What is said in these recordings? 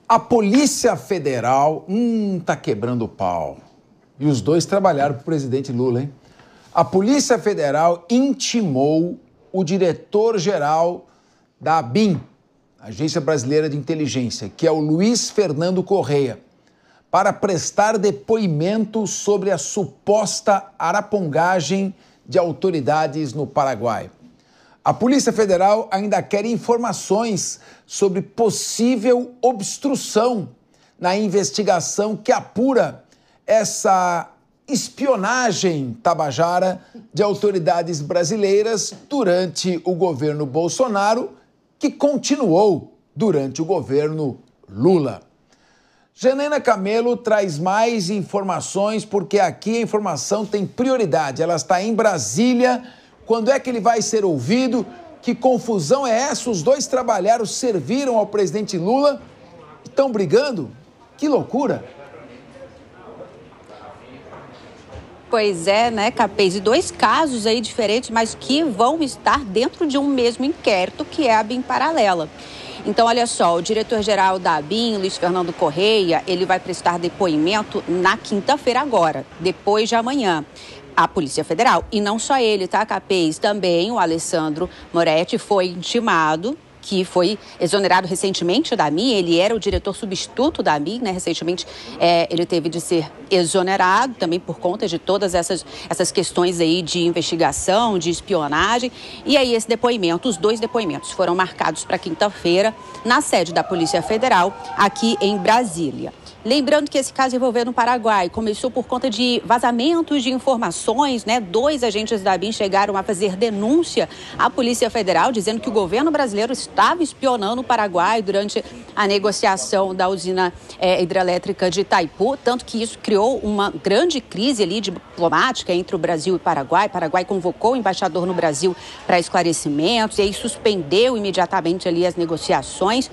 A Polícia Federal tá quebrando o pau. E os dois trabalharam para o presidente Lula, hein? A Polícia Federal intimou o diretor-geral da ABIN, Agência Brasileira de Inteligência, que é o Luiz Fernando Correia, para prestar depoimento sobre a suposta arapongagem de autoridades no Paraguai. A Polícia Federal ainda quer informações sobre possível obstrução na investigação que apura essa espionagem tabajara de autoridades brasileiras durante o governo Bolsonaro, que continuou durante o governo Lula. Janaina Camelo traz mais informações, porque aqui a informação tem prioridade. Ela está em Brasília. Quando é que ele vai ser ouvido? Que confusão é essa? Os dois trabalharam, serviram ao presidente Lula, estão brigando? Que loucura! Pois é, né, Capês? E dois casos aí diferentes, mas que vão estar dentro de um mesmo inquérito, que é a ABIN paralela. Então, olha só, o diretor-geral da ABIN, Luiz Fernando Correia, ele vai prestar depoimento na quinta-feira agora, depois de amanhã, à Polícia Federal. E não só ele, tá, Capês? Também o Alessandro Moretti foi intimado, que foi exonerado recentemente da ABIN. Ele era o diretor substituto da ABIN, né? Recentemente ele teve de ser exonerado também por conta de todas essas questões aí de investigação, de espionagem. E aí esse depoimento, os dois depoimentos foram marcados para quinta-feira na sede da Polícia Federal aqui em Brasília. Lembrando que esse caso envolvendo o Paraguai começou por conta de vazamentos de informações, né? 2 agentes da ABIN chegaram a fazer denúncia à Polícia Federal, dizendo que o governo brasileiro estava espionando o Paraguai durante a negociação da usina hidrelétrica de Itaipu, tanto que isso criou uma grande crise ali diplomática entre o Brasil e o Paraguai. O Paraguai convocou o embaixador no Brasil para esclarecimentos e aí suspendeu imediatamente ali as negociações.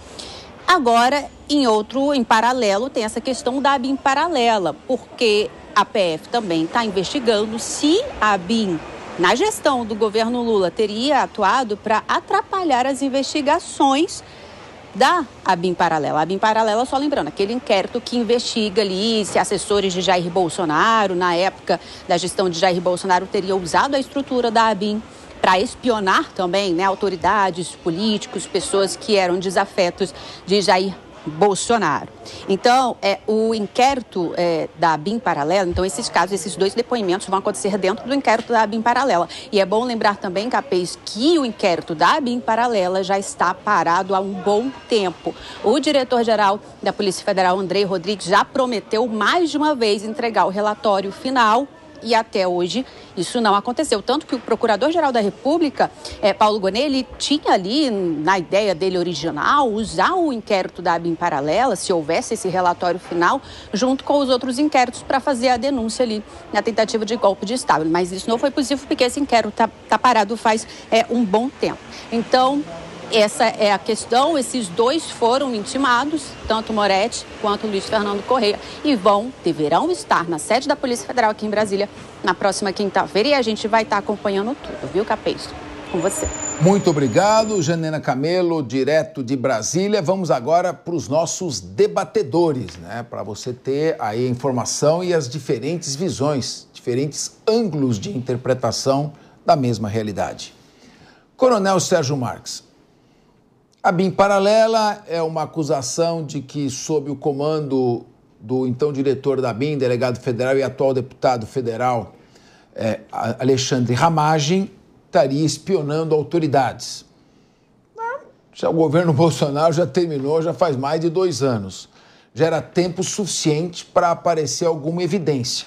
Agora, em paralelo, tem essa questão da ABIN paralela, porque a PF também está investigando se a ABIN, na gestão do governo Lula, teria atuado para atrapalhar as investigações da ABIN paralela. A ABIN paralela, só lembrando, aquele inquérito que investiga ali se assessores de Jair Bolsonaro, na época da gestão de Jair Bolsonaro, teriam usado a estrutura da ABIN para espionar também, né, autoridades, políticos, pessoas que eram desafetos de Jair Bolsonaro. Então, o inquérito da ABIN paralela, então esses casos, esses 2 depoimentos vão acontecer dentro do inquérito da ABIN paralela. E é bom lembrar também, Capês, que o inquérito da ABIN paralela já está parado há um bom tempo. O diretor-geral da Polícia Federal, Andrei Rodrigues, já prometeu mais de uma vez entregar o relatório final. E até hoje isso não aconteceu. Tanto que o Procurador-Geral da República, Paulo Gonet, ele tinha ali, na ideia dele original, usar o inquérito da ABIN paralela, se houvesse esse relatório final, junto com os outros inquéritos para fazer a denúncia ali na tentativa de golpe de Estado. Mas isso não foi possível porque esse inquérito tá parado faz um bom tempo. Então, essa é a questão. Esses 2 foram intimados, tanto Moretti quanto Luiz Fernando Correia, e deverão estar na sede da Polícia Federal aqui em Brasília na próxima quinta-feira, e a gente vai estar acompanhando tudo, viu, Capês? Com você. Muito obrigado, Janaina Camelo, direto de Brasília. Vamos agora para os nossos debatedores, né? Para você ter aí a informação e as diferentes visões, diferentes ângulos de interpretação da mesma realidade. Coronel Sérgio Marques. A ABIN paralela é uma acusação de que, sob o comando do então diretor da ABIN, delegado federal e atual deputado federal, Alexandre Ramagem, estaria espionando autoridades. Já o governo Bolsonaro já terminou, já faz mais de 2 anos. Já era tempo suficiente para aparecer alguma evidência.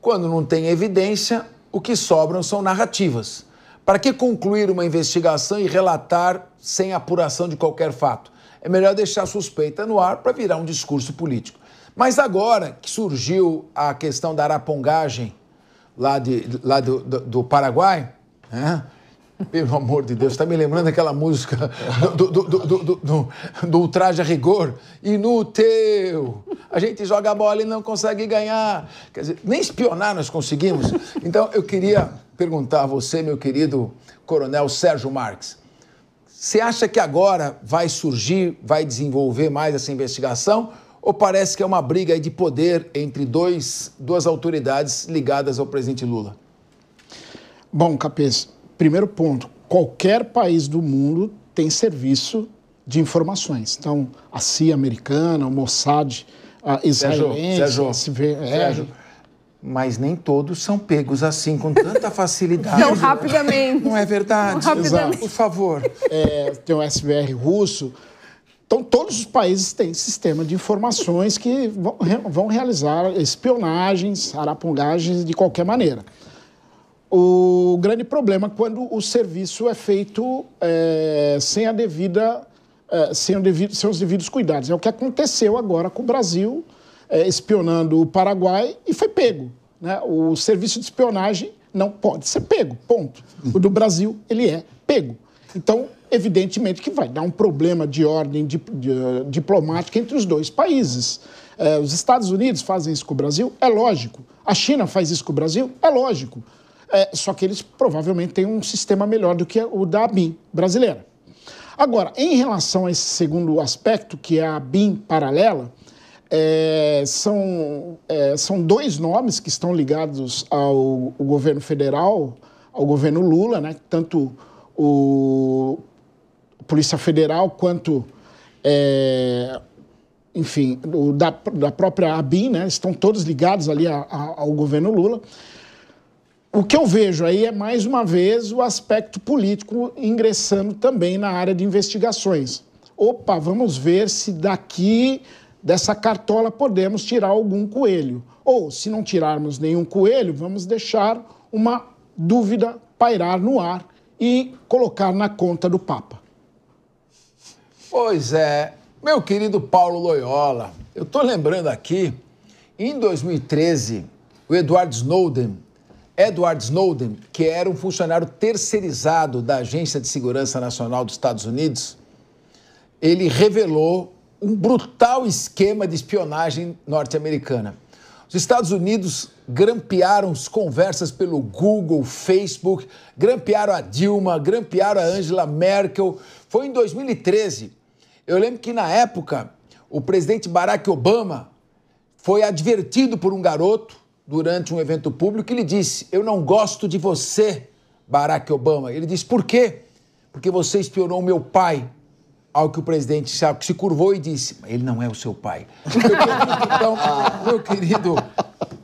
Quando não tem evidência, o que sobram são narrativas. Para que concluir uma investigação e relatar sem apuração de qualquer fato? É melhor deixar a suspeita no ar para virar um discurso político. Mas agora que surgiu a questão da arapongagem lá do Paraguai, né? Pelo amor de Deus, está me lembrando aquela música do Ultraje a Rigor. Inútil! A gente joga a bola e não consegue ganhar. Quer dizer, nem espionar nós conseguimos. Então, eu queria perguntar a você, meu querido Coronel Sérgio Marques, Você acha que agora vai surgir, vai desenvolver mais essa investigação? Ou parece que é uma briga aí de poder entre duas autoridades ligadas ao presidente Lula? Bom, Capês, primeiro ponto, qualquer país do mundo tem serviço de informações. Então, a CIA americana, o Mossad israelense... Sérgio, mas nem todos são pegos assim, com tanta facilidade. Tão rapidamente. Não é verdade? Exato. Por favor. Tem o SVR russo. Então, todos os países têm sistema de informações que vão realizar espionagens, arapongagens de qualquer maneira. O grande problema é quando o serviço é feito sem os devidos cuidados. É o que aconteceu agora com o Brasil, espionando o Paraguai e foi pego, né? O serviço de espionagem não pode ser pego, ponto. O do Brasil, ele é pego. Então, evidentemente que vai dar um problema de ordem diplomática entre os dois países. Os Estados Unidos fazem isso com o Brasil? É lógico. A China faz isso com o Brasil? É lógico. Só que eles provavelmente têm um sistema melhor do que o da ABIN brasileira. Agora, em relação a esse segundo aspecto, que é a ABIN paralela, são dois nomes que estão ligados ao governo federal, ao governo Lula, né? Tanto o Polícia Federal quanto, enfim, da própria ABIN, né? Estão todos ligados ali ao governo Lula. O que eu vejo aí é, mais uma vez, o aspecto político ingressando também na área de investigações. Opa, vamos ver se dessa cartola podemos tirar algum coelho. Ou, se não tirarmos nenhum coelho, vamos deixar uma dúvida pairar no ar e colocar na conta do Papa. Pois é, meu querido Paulo Loyola, eu estou lembrando aqui, em 2013, o Edward Snowden, que era um funcionário terceirizado da Agência de Segurança Nacional dos Estados Unidos, ele revelou um brutal esquema de espionagem norte-americana. Os Estados Unidos grampearam as conversas pelo Google, Facebook, grampearam a Dilma, grampearam a Angela Merkel. Foi em 2013. Eu lembro que, na época, o presidente Barack Obama foi advertido por um garoto durante um evento público que lhe disse: eu não gosto de você, Barack Obama. Ele disse: por quê? Porque você espionou meu pai. Ao que o presidente se curvou e disse: ele não é o seu pai. Então, meu querido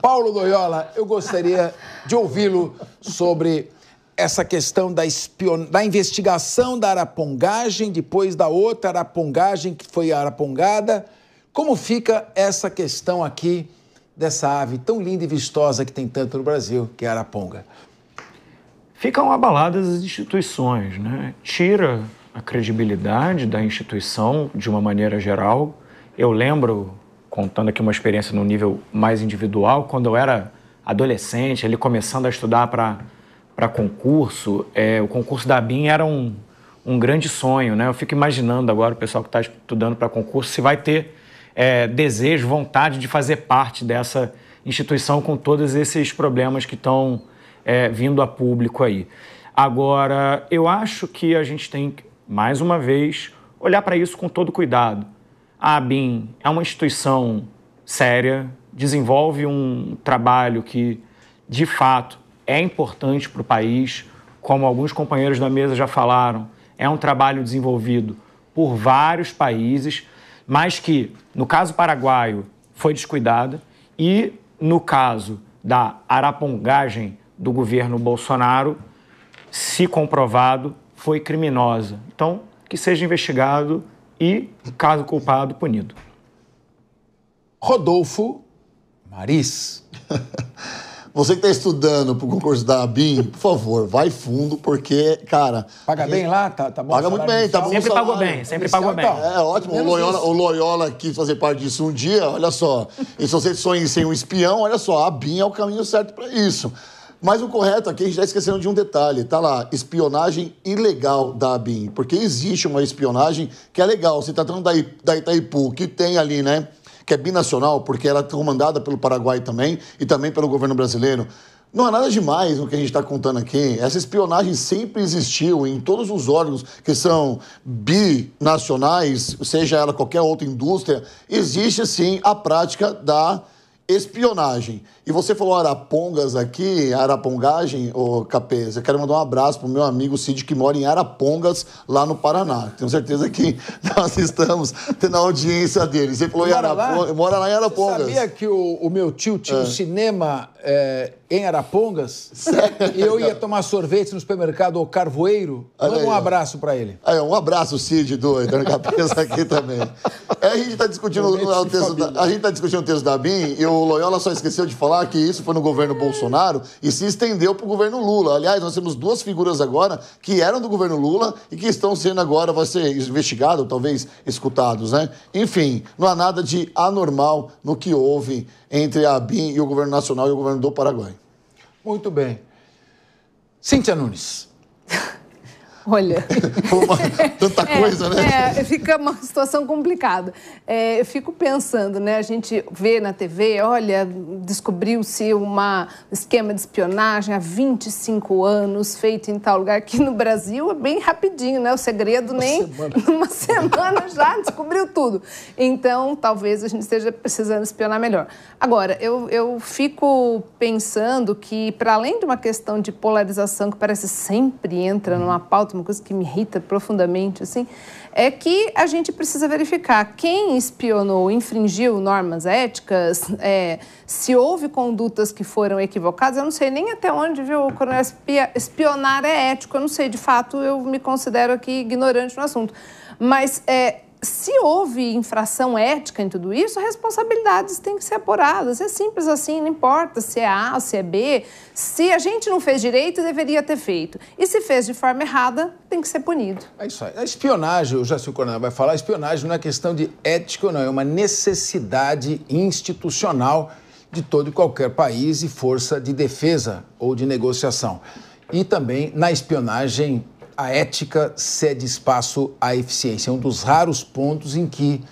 Paulo Loyola, eu gostaria de ouvi-lo sobre essa questão da investigação da arapongagem, depois da outra arapongagem que foi arapongada. Como fica essa questão aqui dessa ave tão linda e vistosa que tem tanto no Brasil, que é a araponga? Ficam abaladas as instituições, né? Tira a credibilidade da instituição de uma maneira geral. Eu lembro, contando aqui uma experiência no nível mais individual, quando eu era adolescente, ali começando a estudar para concurso, o concurso da ABIN era um grande sonho, né? Eu fico imaginando agora o pessoal que está estudando para concurso se vai ter desejo, vontade de fazer parte dessa instituição com todos esses problemas que estão vindo a público aí. Agora, eu acho que a gente tem que, mais uma vez, olhar para isso com todo cuidado. A ABIN é uma instituição séria, desenvolve um trabalho que, de fato, é importante para o país, como alguns companheiros da mesa já falaram, é um trabalho desenvolvido por vários países, mas que, no caso paraguaio, foi descuidada e, no caso da arapongagem do governo Bolsonaro, se comprovado, foi criminosa. Então, que seja investigado e, caso culpado, punido. Rodolfo Maris. Você que está estudando para o concurso da ABIN, por favor, vai fundo, porque, cara... Paga bem lá? Tá bom? Paga muito bem, tá bom. Sempre pagou bem, sempre pagou bem. É ótimo, o Loyola quis fazer parte disso um dia, olha só. E se você sonha em ser um espião, olha só, a ABIN é o caminho certo para isso. Mas o correto aqui, a gente está esquecendo de um detalhe. Está lá, espionagem ilegal da ABIN. Porque existe uma espionagem que é legal. Você está tratando da Itaipu, que tem ali, né? Que é binacional, porque ela é comandada pelo Paraguai também e também pelo governo brasileiro. Não há nada demais no que a gente está contando aqui. Essa espionagem sempre existiu em todos os órgãos que são binacionais, seja ela qualquer outra indústria, existe sim a prática da espionagem. E você falou Arapongas aqui, Arapongagem, ô Capês, eu quero mandar um abraço pro meu amigo Cid, que mora em Arapongas, lá no Paraná. Tenho certeza que nós estamos tendo a audiência dele. Você falou mora lá em Arapongas. Você sabia que o meu tio tinha um cinema em Arapongas? Sério? E eu ia tomar sorvete no supermercado O Carvoeiro? Manda um abraço pra ele. Um abraço, Cid, doido, Capês aqui também. A gente está discutindo o texto da BIM e o Loyola só esqueceu de falar que isso foi no governo Bolsonaro e se estendeu para o governo Lula. Aliás, nós temos duas figuras agora que eram do governo Lula e que estão sendo agora, vai ser investigado, talvez escutados, né? Enfim, não há nada de anormal no que houve entre a BIM e o governo nacional e o governo do Paraguai. Muito bem. Cíntia Nunes. Olha... Tanta coisa, né? Fica uma situação complicada. Eu fico pensando, né? A gente vê na TV, olha, descobriu-se um esquema de espionagem há 25 anos, feito em tal lugar. Aqui no Brasil é bem rapidinho, né? O segredo numa semana já descobriu tudo. Então, talvez a gente esteja precisando espionar melhor. Agora, eu fico pensando que, para além de uma questão de polarização que parece sempre entra numa pauta, uma coisa que me irrita profundamente, assim, é que a gente precisa verificar quem espionou, infringiu normas éticas, se houve condutas que foram equivocadas. Eu não sei nem até onde, viu, quando espionar é ético, eu não sei, de fato, eu me considero aqui ignorante no assunto. Mas se houve infração ética em tudo isso, responsabilidades têm que ser apuradas. É simples assim, não importa se é A, se é B. Se a gente não fez direito, deveria ter feito. E se fez de forma errada, tem que ser punido. É isso aí. A espionagem, o Jaci Coronel vai falar, a espionagem não é questão de ética ou não, é uma necessidade institucional de todo e qualquer país e força de defesa ou de negociação. E também, na espionagem, a ética cede espaço à eficiência. É um dos raros pontos em que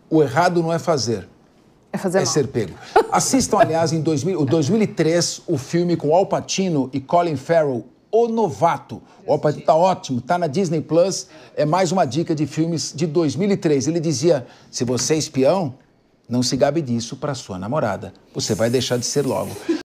o errado não é fazer, é ser pego. Assistam, aliás, em 2003, o filme com Al Pacino e Colin Farrell, O Novato. O Al Pacino tá ótimo, tá na Disney Plus. É mais uma dica de filmes de 2003. Ele dizia, se você é espião, não se gabe disso para sua namorada. Você vai deixar de ser logo.